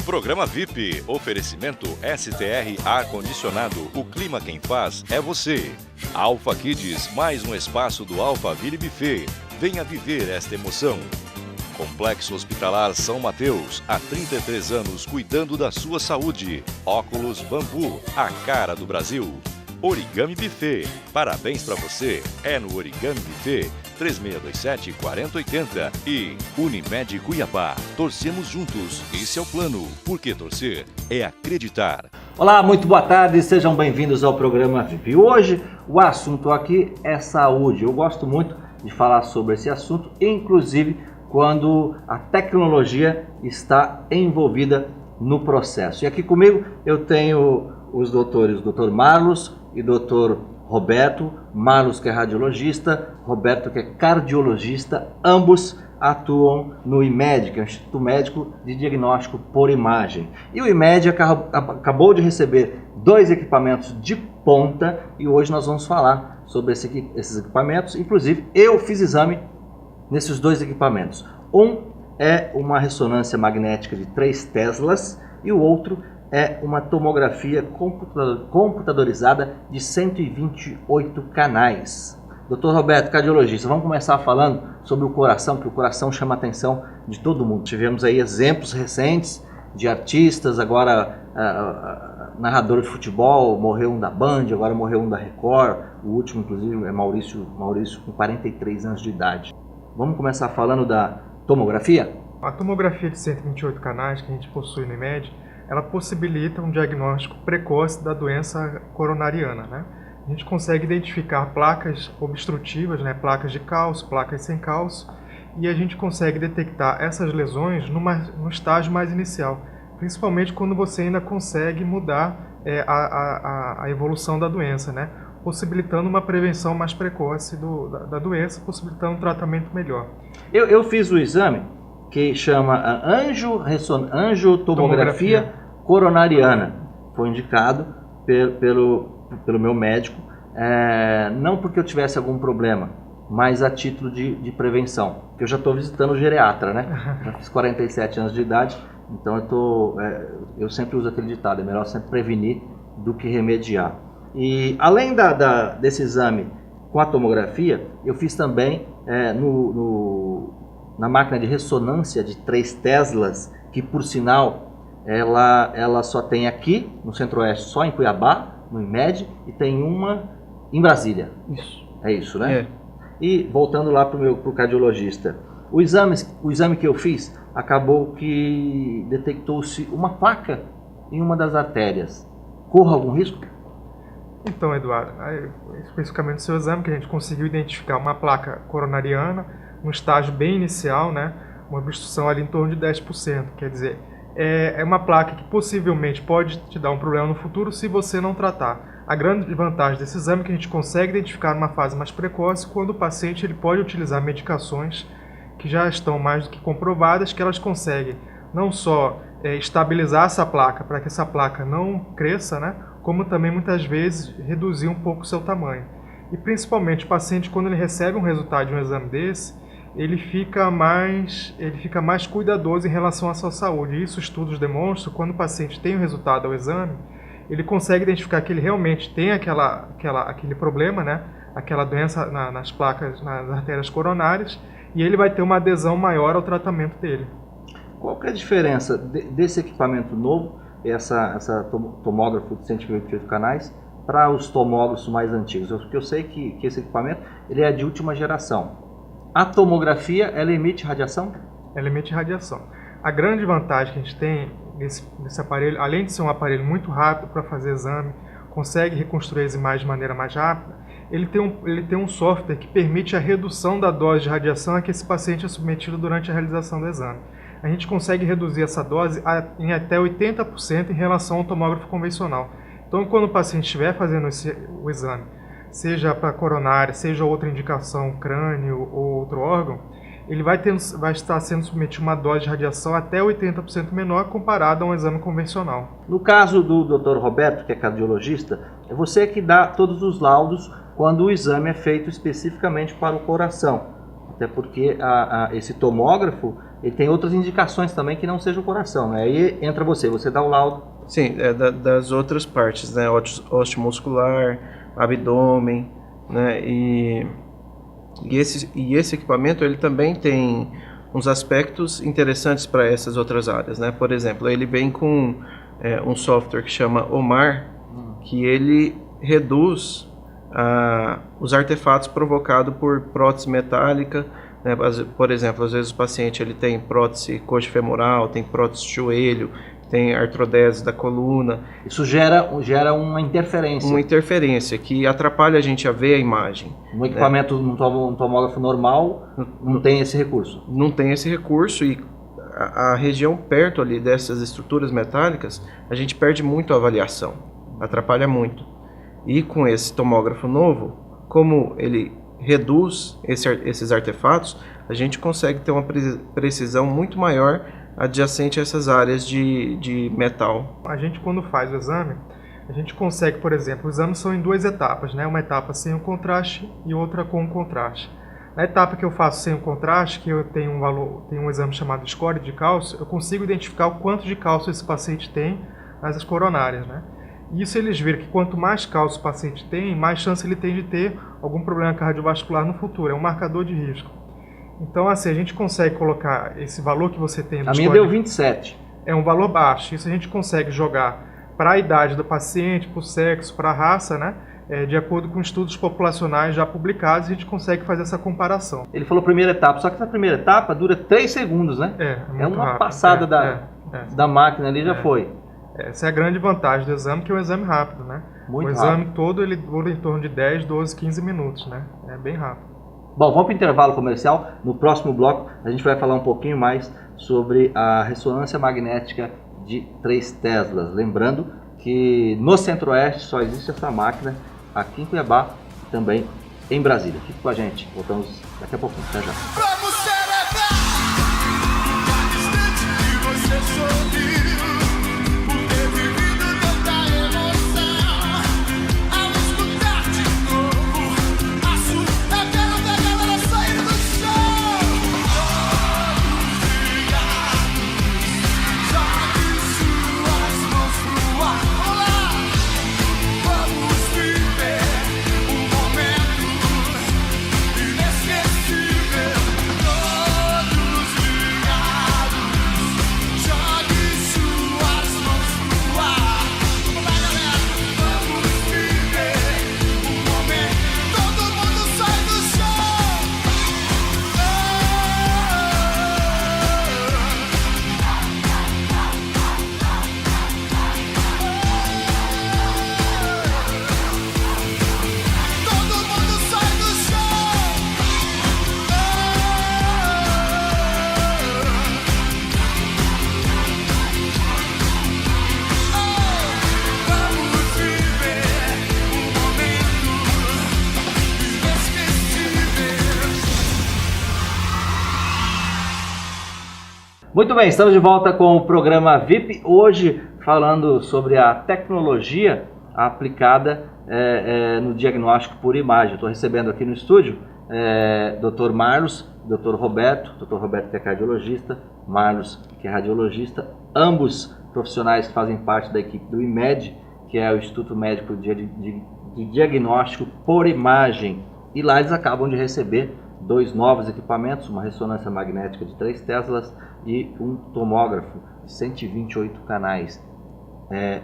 Programa VIP, oferecimento STR ar-condicionado, o clima quem faz é você. Alpha Kids, mais um espaço do Alphaville Buffet. Venha viver esta emoção. Complexo Hospitalar São Mateus, há 33 anos cuidando da sua saúde. Óculos Bambu, a cara do Brasil. Origami Buffet, parabéns pra você, é no Origami Buffet, 3627-4080 e Unimed Cuiabá, torcemos juntos, esse é o plano, porque torcer é acreditar. Olá, muito boa tarde, sejam bem-vindos ao programa VIP. Hoje o assunto aqui é saúde, eu gosto muito de falar sobre esse assunto, inclusive quando a tecnologia está envolvida no processo. E aqui comigo eu tenho os doutores, o Dr. Marlos e Dr. Roberto. Marlos, que é radiologista, Roberto, que é cardiologista, ambos atuam no IMED, que é o Instituto Médico de Diagnóstico por Imagem. E o IMED acabou de receber 2 equipamentos de ponta e hoje nós vamos falar sobre esses equipamentos. Inclusive, eu fiz exame nesses 2 equipamentos. Um é uma ressonância magnética de 3 Teslas e o outro é uma tomografia computadorizada de 128 canais. Dr. Roberto, cardiologista, vamos começar falando sobre o coração, que o coração chama a atenção de todo mundo. Tivemos aí exemplos recentes de artistas, agora narrador de futebol, morreu um da Band, agora morreu um da Record, o último inclusive é Maurício com 43 anos de idade. Vamos começar falando da tomografia? A tomografia de 128 canais que a gente possui no IMED, ela possibilita um diagnóstico precoce da doença coronariana, né? A gente consegue identificar placas obstrutivas, né? Placas de cálcio, placas sem cálcio, e a gente consegue detectar essas lesões no estágio mais inicial, principalmente quando você ainda consegue mudar a evolução da doença, né? Possibilitando uma prevenção mais precoce da doença, possibilitando um tratamento melhor. Eu fiz o exame que chama angiotomografia coronariana. Foi indicado pelo meu médico, não porque eu tivesse algum problema, mas a título de prevenção. Porque eu já estou visitando o geriatra, né? Já fiz 47 anos de idade, então eu sempre uso aquele ditado, é melhor sempre prevenir do que remediar. E além desse exame com a tomografia, eu fiz também na máquina de ressonância de 3 Teslas, que por sinal ela só tem aqui no Centro-Oeste, só em Cuiabá, no IMED, e tem uma em Brasília. Isso. É isso, né? É. E voltando lá para o cardiologista, o exame que eu fiz acabou que detectou-se uma placa em uma das artérias. Corre algum risco? Então, Eduardo, especificamente no seu exame, que a gente conseguiu identificar uma placa coronariana, um estágio bem inicial, né? Uma obstrução ali em torno de 10%, quer dizer, é uma placa que possivelmente pode te dar um problema no futuro se você não tratar. A grande vantagem desse exame é que a gente consegue identificar numa fase mais precoce, quando o paciente ele pode utilizar medicações que já estão mais do que comprovadas, que elas conseguem não só estabilizar essa placa, para que essa placa não cresça, né, como também muitas vezes reduzir um pouco o seu tamanho. E principalmente o paciente, quando ele recebe um resultado de um exame desse, ele fica mais cuidadoso em relação à sua saúde. Isso estudos demonstram, quando o paciente tem o resultado do exame, ele consegue identificar que ele realmente tem aquele problema, né? Aquela doença nas placas, nas artérias coronárias, e ele vai ter uma adesão maior ao tratamento dele. Qual que é a diferença desse equipamento novo, essa tomógrafo de 128 canais, para os tomógrafos mais antigos? Porque eu sei que esse equipamento ele é de última geração. A tomografia, ela emite radiação? Ela emite radiação. A grande vantagem que a gente tem nesse aparelho, além de ser um aparelho muito rápido para fazer exame, consegue reconstruir as imagens de maneira mais rápida, ele tem um software que permite a redução da dose de radiação a que esse paciente é submetido durante a realização do exame. A gente consegue reduzir essa dose em até 80% em relação ao tomógrafo convencional. Então, quando o paciente estiver fazendo o exame, seja para coronária, seja outra indicação, crânio ou outro órgão, ele vai estar sendo submetido a uma dose de radiação até 80% menor comparado a um exame convencional. No caso do Dr. Roberto, que é cardiologista, é você que dá todos os laudos quando o exame é feito especificamente para o coração. Até porque esse tomógrafo, ele tem outras indicações também que não seja o coração, né? Aí entra você dá o laudo. Sim, das outras partes, né? Ósseo muscular, abdômen, né? E esse equipamento, ele também tem uns aspectos interessantes para essas outras áreas, né? Por exemplo, ele vem com um software que chama OMAR, que ele reduz os artefatos provocados por prótese metálica, né? Por exemplo, às vezes o paciente ele tem prótese coxofemoral, tem prótese de joelho, tem artrodese da coluna. Isso gera uma interferência. Uma interferência que atrapalha a gente a ver a imagem. No equipamento, num tomógrafo normal, não tem esse recurso. Não tem esse recurso e a região perto ali dessas estruturas metálicas, a gente perde muito a avaliação, atrapalha muito. E com esse tomógrafo novo, como ele reduz esses artefatos, a gente consegue ter uma precisão muito maior adjacente a essas áreas de metal. A gente, quando faz o exame, a gente consegue, por exemplo, os exames são em 2 etapas, né? Uma etapa sem o contraste e outra com o contraste. Na etapa que eu faço sem o contraste, que eu tenho um exame chamado score de cálcio, eu consigo identificar o quanto de cálcio esse paciente tem nas coronárias, né? E isso eles viram que quanto mais cálcio o paciente tem, mais chance ele tem de ter algum problema cardiovascular no futuro. É um marcador de risco. Então, assim, a gente consegue colocar esse valor que você tem... A minha deu 27. É um valor baixo. Isso a gente consegue jogar para a idade do paciente, para o sexo, para a raça, né? De acordo com estudos populacionais já publicados, a gente consegue fazer essa comparação. Ele falou primeira etapa, só que na primeira etapa dura 3 segundos, né? É uma rápido. passada da máquina ali, já foi. Essa é a grande vantagem do exame, que é um exame rápido, né? Muito o exame rápido. todo ele dura em torno de 10, 12, 15 minutos, né? É bem rápido. Bom, vamos para o intervalo comercial. No próximo bloco, a gente vai falar um pouquinho mais sobre a ressonância magnética de 3 Teslas. Lembrando que no Centro-Oeste só existe essa máquina aqui em Cuiabá e também em Brasília. Fique com a gente. Voltamos daqui a pouquinho. Até já. Vamos celebrar o instante que você sorriu, por ter vivido tanta emoção. Ao escutar de novo a sua galera sair do chão. Todos ligados, jogue suas mãos pro ar. Olá, vamos viver um momento inesquecível. Todos ligados, jogue suas mãos pro ar. Vamos lá, galera, vamos viver um momento. Todo mundo sai do chão. Todo mundo sai do chão. Vamos viver um momento inesquecível. Muito bem, estamos de volta com o programa VIP. Hoje falando sobre a tecnologia aplicada no diagnóstico por imagem. Estou recebendo aqui no estúdio Dr. Marlos, Dr. Roberto que é cardiologista, Marlos que é radiologista, ambos profissionais que fazem parte da equipe do IMED, que é o Instituto Médico de Diagnóstico por Imagem. E lá eles acabam de receber 2 novos equipamentos, uma ressonância magnética de 3 Teslas e um tomógrafo de 128 canais,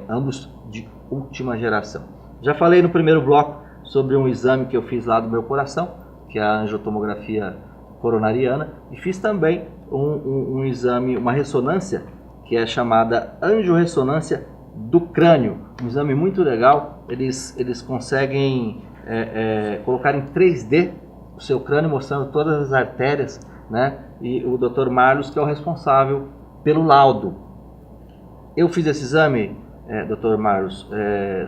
ambos de última geração. Já falei no primeiro bloco sobre um exame que eu fiz lá do meu coração, que é a angiotomografia coronariana, e fiz também um exame, uma ressonância, que é chamada angiorressonância do crânio, um exame muito legal. Eles conseguem colocar em 3D o seu crânio, mostrando todas as artérias, né? E o Dr. Marlos, que é o responsável pelo laudo. Eu fiz esse exame, Dr. Marlos,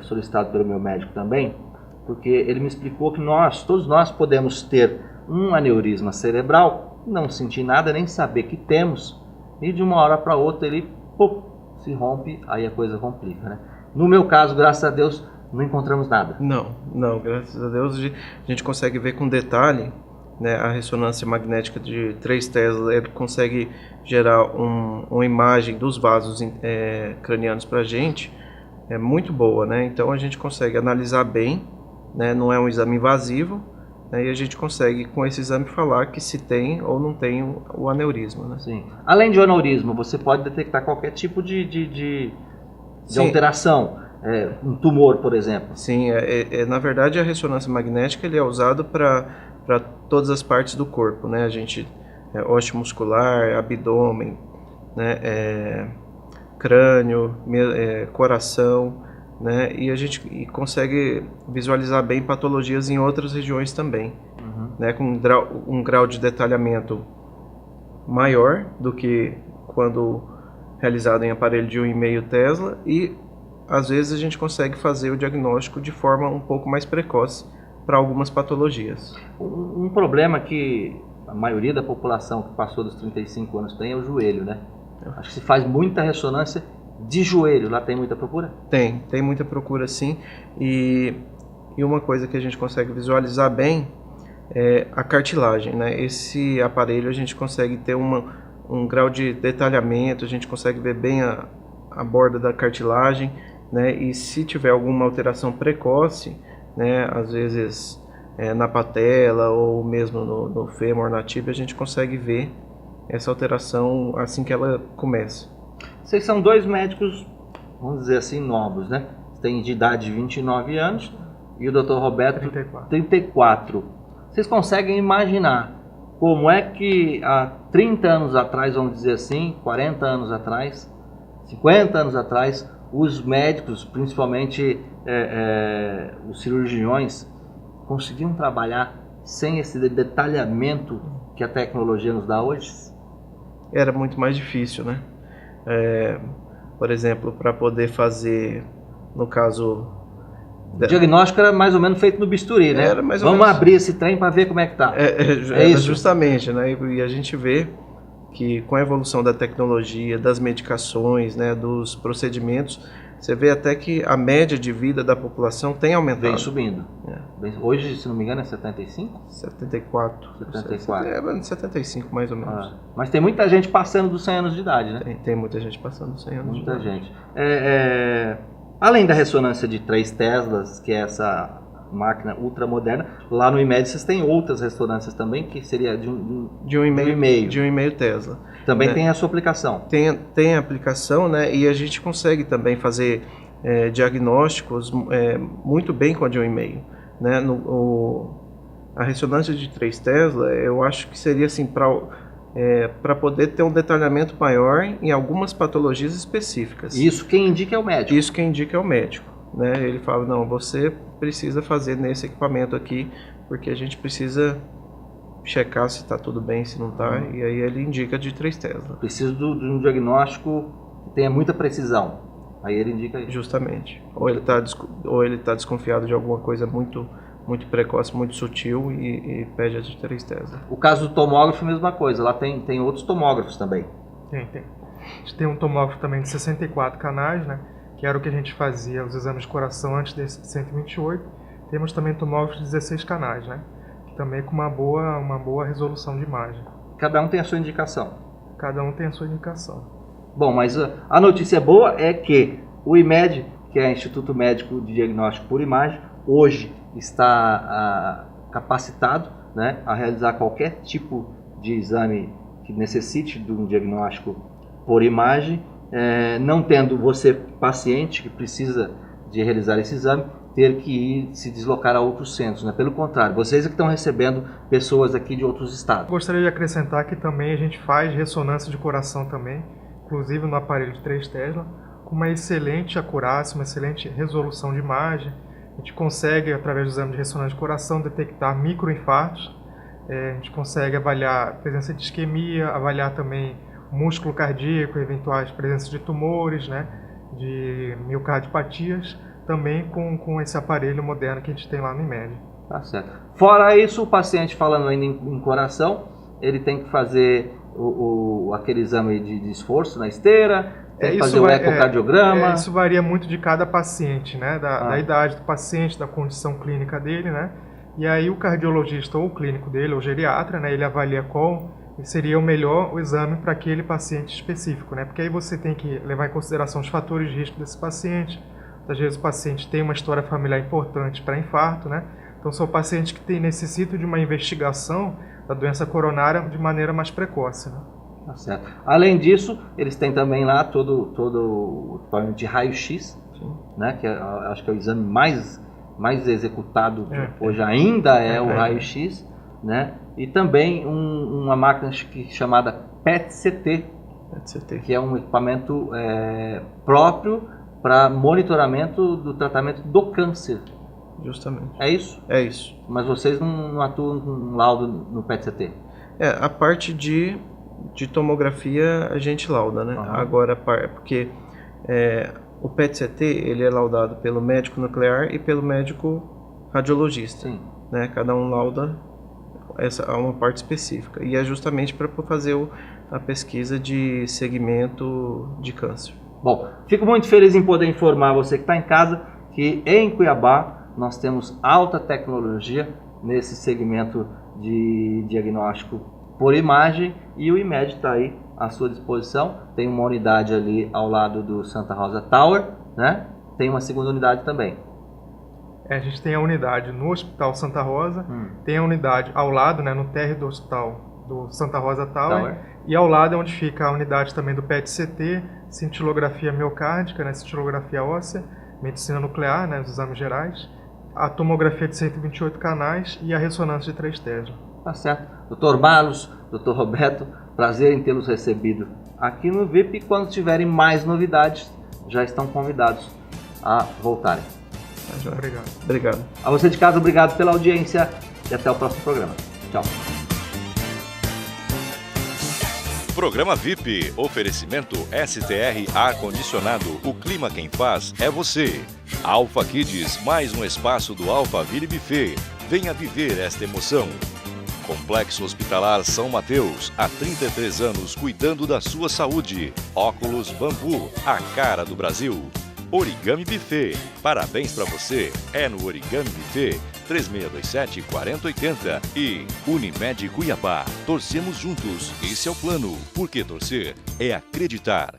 solicitado pelo meu médico também, porque ele me explicou que todos nós podemos ter um aneurisma cerebral, não sentir nada, nem saber que temos, e de uma hora para outra ele se rompe, aí a coisa complica, né? No meu caso, graças a Deus, não encontramos nada. Não, graças a Deus a gente consegue ver com detalhe né, a ressonância magnética de 3 Tesla, ele consegue gerar uma imagem dos vasos cranianos para a gente, é muito boa, né? Então a gente consegue analisar bem, né? Não é um exame invasivo, né? E a gente consegue com esse exame falar que se tem ou não tem o aneurisma, né? Sim. Além de aneurisma, você pode detectar qualquer tipo de Sim. alteração, um tumor, por exemplo. Sim, na verdade a ressonância magnética ele é usado para todas as partes do corpo, né? A gente osteomuscular, abdômen, né? Crânio, coração, né? E a gente consegue visualizar bem patologias em outras regiões também, né? Com um grau de detalhamento maior do que quando realizado em aparelho de 1,5 Tesla, e às vezes a gente consegue fazer o diagnóstico de forma um pouco mais precoce para algumas patologias. Um problema que a maioria da população que passou dos 35 anos tem é o joelho, né? Acho que se faz muita ressonância de joelho. Lá tem muita procura? Tem muita procura, sim. E uma coisa que a gente consegue visualizar bem é a cartilagem, né? Esse aparelho a gente consegue ter um grau de detalhamento, a gente consegue ver bem a borda da cartilagem, né? E se tiver alguma alteração precoce, né? Às vezes na patela ou mesmo no fêmur, na tíbia, a gente consegue ver essa alteração assim que ela começa. Vocês são dois médicos, vamos dizer assim, novos, né? Você tem de idade de 29 anos e o Dr. Roberto 34. Vocês conseguem imaginar como é que há 30 anos atrás, vamos dizer assim, 40 anos atrás, 50 anos atrás, os médicos, principalmente os cirurgiões, conseguiam trabalhar sem esse detalhamento que a tecnologia nos dá hoje? Era muito mais difícil, né? Por exemplo, para poder fazer, no caso... O diagnóstico era mais ou menos feito no bisturi, né? Era mais ou Vamos menos... abrir esse trem para ver como é que tá. Isso? Justamente, né? E a gente vê que com a evolução da tecnologia, das medicações, né, dos procedimentos, você vê até que a média de vida da população tem aumentado. Vem subindo. Hoje, se não me engano, é 75? 74. 74. 75 mais ou menos. Mas tem muita gente passando dos 100 anos de idade, né? Tem muita gente passando dos 100 anos de idade. Muita gente. Além da ressonância de 3 Teslas, que é essa máquina ultramoderna, lá no IMED vocês têm outras ressonâncias também, que seria de 1,5 Tesla. Também né? tem a sua aplicação. Tem a aplicação, né? E a gente consegue também fazer diagnósticos muito bem com a de 1,5. Né? A ressonância de 3 Tesla, eu acho que seria assim, para poder ter um detalhamento maior em algumas patologias específicas. Isso quem indica é o médico? Isso quem indica é o médico. Né? Ele fala, não, você precisa fazer nesse equipamento aqui, porque a gente precisa checar se está tudo bem, se não está, e aí ele indica de 3 Tesla. Preciso de um diagnóstico que tenha muita precisão. Aí ele indica isso. Justamente. Ou ele está desconfiado de alguma coisa muito precoce, muito sutil e pede a de 3 Tesla. O caso do tomógrafo é a mesma coisa. Lá tem outros tomógrafos também. Tem. A gente tem um tomógrafo também de 64 canais, né? Que era o que a gente fazia os exames de coração antes desse de 128. Temos também tomógrafos de 16 canais, né? Que também com uma boa resolução de imagem. Cada um tem a sua indicação. Cada um tem a sua indicação. Bom, mas a notícia boa é que o IMED, que é o Instituto Médico de Diagnóstico por Imagem, hoje está capacitado, né, a realizar qualquer tipo de exame que necessite de um diagnóstico por imagem, não tendo você, paciente, que precisa de realizar esse exame, ter que ir se deslocar a outros centros, né? Pelo contrário, vocês é que estão recebendo pessoas aqui de outros estados. Gostaria de acrescentar que também a gente faz ressonância de coração também, inclusive no aparelho de 3 Tesla, com uma excelente acurácia, uma excelente resolução de imagem. A gente consegue, através do exame de ressonância de coração, detectar microinfartos. A gente consegue avaliar a presença de isquemia, avaliar também o músculo cardíaco, eventuais presenças de tumores, né, de miocardiopatias, também com esse aparelho moderno que a gente tem lá no IMED. Tá certo. Fora isso, o paciente, falando ainda em coração, ele tem que fazer aquele exame de esforço na esteira, tem que fazer o ecocardiograma. Isso varia muito de cada paciente, né? Da idade do paciente, da condição clínica dele, né? E aí o cardiologista ou o clínico dele, ou o geriatra, né, ele avalia qual seria o exame para aquele paciente específico, né? Porque aí você tem que levar em consideração os fatores de risco desse paciente. Às vezes o paciente tem uma história familiar importante para infarto, né? Então são pacientes que necessitam de uma investigação da doença coronária de maneira mais precoce, né? Tá certo. Além disso, eles têm também lá todo o equipamento de raio-x, né? Que acho que é o exame mais executado hoje ainda é o raio-x, né? E também uma máquina chamada PET-CT, que é um equipamento próprio para monitoramento do tratamento do câncer. Justamente. É isso? É isso. Mas vocês não atuam com laudo no PET-CT? A parte de tomografia a gente lauda, né? Agora, porque o PET-CT ele é laudado pelo médico nuclear e pelo médico radiologista. Sim. Né? Cada um lauda uma parte específica. E é justamente para fazer a pesquisa de segmento de câncer. Bom, fico muito feliz em poder informar você que está em casa que em Cuiabá nós temos alta tecnologia nesse segmento de diagnóstico por imagem e o IMED está aí à sua disposição. Tem uma unidade ali ao lado do Santa Rosa Tower, né? Tem uma segunda unidade também. A gente tem a unidade no Hospital Santa Rosa, tem a unidade ao lado, né, no térreo do Hospital do Santa Rosa Tower, e ao lado é onde fica a unidade também do PET-CT, cintilografia miocárdica, né, cintilografia óssea, medicina nuclear, né, os exames gerais, a tomografia de 128 canais e a ressonância de 3 Tesla. Tá certo. Dr. Marlos, Dr. Roberto, prazer em tê-los recebido aqui no VIP. E quando tiverem mais novidades, já estão convidados a voltarem. Obrigado. A você de casa, obrigado pela audiência e até o próximo programa. Tchau. Programa VIP, oferecimento STR Ar-Condicionado, o clima quem faz é você. Alpha Kids, mais um espaço do Alphaville Buffet. Venha viver esta emoção. Complexo Hospitalar São Mateus, há 33 anos cuidando da sua saúde. Óculos Bambu, a cara do Brasil. Origami Buffet, parabéns pra você, é no Origami Buffet, 3627-4080 e Unimed Cuiabá, torcemos juntos, esse é o plano, porque torcer é acreditar.